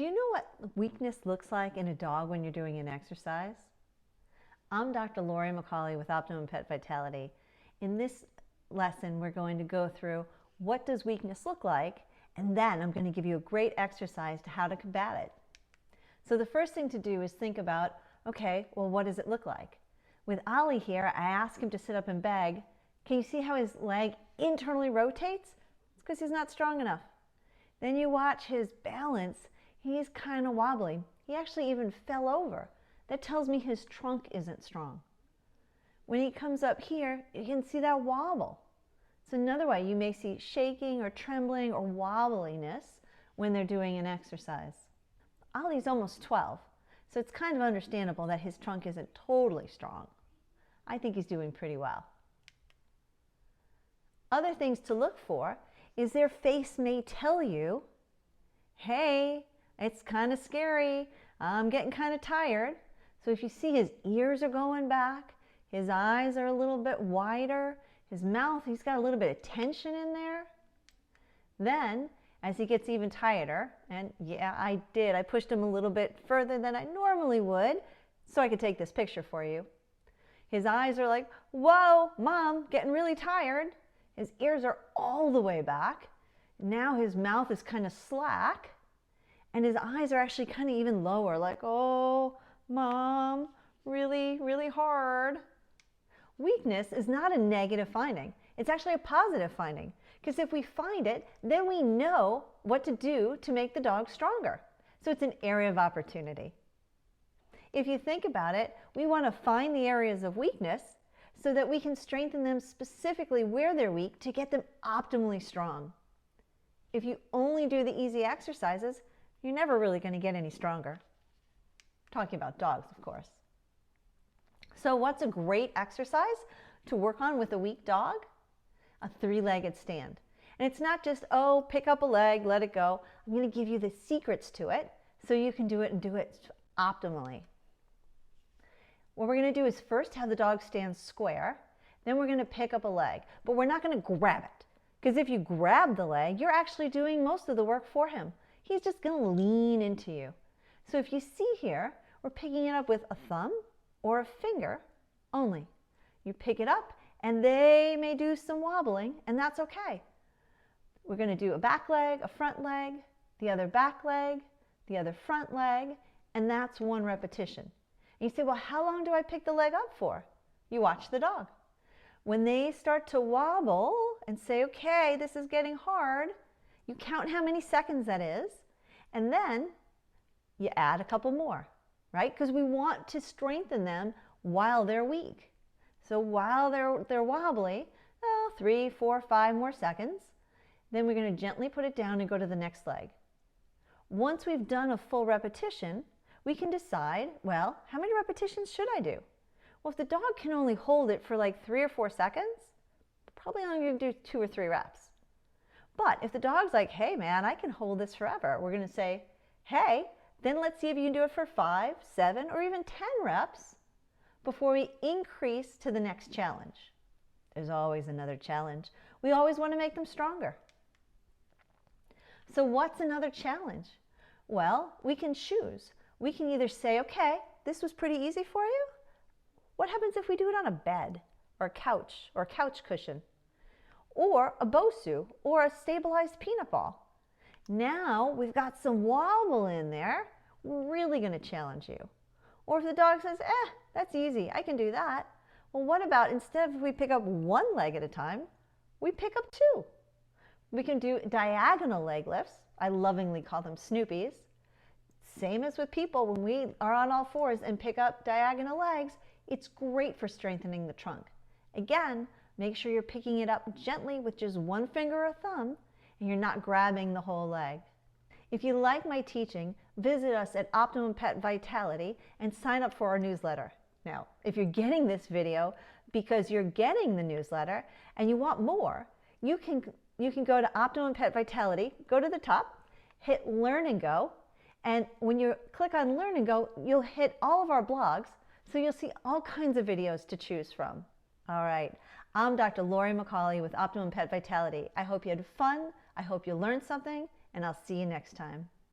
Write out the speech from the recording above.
Do you know what weakness looks like in a dog when you're doing an exercise? I'm Dr. Laurie McCauley with Optimum Pet Vitality. In this lesson, we're going to go through what does weakness look like, and then I'm going to give you a great exercise to how to combat it. So the first thing to do is think about, okay, well, what does it look like? With Ollie here, I ask him to sit up and beg. Can you see how his leg internally rotates? It's because he's not strong enough. Then you watch his balance. He's kind of wobbly. He actually even fell over. That tells me his trunk isn't strong. When he comes up here, you can see that wobble. It's another way you may see shaking or trembling or wobbliness when they're doing an exercise. Ollie's almost 12, so it's kind of understandable that his trunk isn't totally strong. I think he's doing pretty well. Other things to look for is their face may tell you, hey, it's kind of scary. I'm getting kind of tired. So if you see his ears are going back, his eyes are a little bit wider, his mouth, he's got a little bit of tension in there. Then, as he gets even tighter, and yeah, I pushed him a little bit further than I normally would so I could take this picture for you. His eyes are like, whoa, Mom, getting really tired. His ears are all the way back. Now his mouth is kind of slack. And his eyes are actually kind of even lower, like, oh, Mom, really, really hard. Weakness is not a negative finding. It's actually a positive finding. Because if we find it, then we know what to do to make the dog stronger. So it's an area of opportunity. If you think about it, we want to find the areas of weakness so that we can strengthen them specifically where they're weak to get them optimally strong. If you only do the easy exercises, you're never really going to get any stronger. Talking about dogs, of course. So what's a great exercise to work on with a weak dog? A three-legged stand. And it's not just, oh, pick up a leg, let it go. I'm going to give you the secrets to it so you can do it and do it optimally. What we're going to do is first have the dog stand square, then we're going to pick up a leg. But we're not going to grab it, because if you grab the leg, you're actually doing most of the work for him. He's just going to lean into you. So if you see here, we're picking it up with a thumb or a finger only. You pick it up, and they may do some wobbling, and that's okay. We're going to do a back leg, a front leg, the other back leg, the other front leg, and that's one repetition. And you say, well, how long do I pick the leg up for? You watch the dog. When they start to wobble and say, okay, this is getting hard, you count how many seconds that is, and then you add a couple more, right? Because we want to strengthen them while they're weak. So while they're wobbly, 3, 4, 5 more seconds, then we're going to gently put it down and go to the next leg. Once we've done a full repetition, we can decide, well, how many repetitions should I do? Well, if the dog can only hold it for like 3 or 4 seconds, probably only going to do 2 or 3 reps. But if the dog's like, hey man, I can hold this forever, we're going to say, hey, then let's see if you can do it for 5, 7, or even 10 reps before we increase to the next challenge. There's always another challenge. We always want to make them stronger. So what's another challenge? Well, we can choose. We can either say, okay, this was pretty easy for you. What happens if we do it on a bed or a couch cushion? Or a Bosu, or a stabilized peanut ball. Now we've got some wobble in there. We're really going to challenge you. Or if the dog says, that's easy, I can do that. Well, what about instead of we pick up one leg at a time, we pick up 2. We can do diagonal leg lifts. I lovingly call them Snoopies. Same as with people, when we are on all fours and pick up diagonal legs, it's great for strengthening the trunk. Again, make sure you're picking it up gently with just one finger or thumb, and you're not grabbing the whole leg. If you like my teaching, visit us at Optimum Pet Vitality and sign up for our newsletter. Now, if you're getting this video because you're getting the newsletter and you want more, you can go to Optimum Pet Vitality, go to the top, hit Learn and Go, and when you click on Learn and Go, you'll hit all of our blogs, so you'll see all kinds of videos to choose from. All right. I'm Dr. Laurie McCauley with Optimum Pet Vitality. I hope you had fun, I hope you learned something, and I'll see you next time.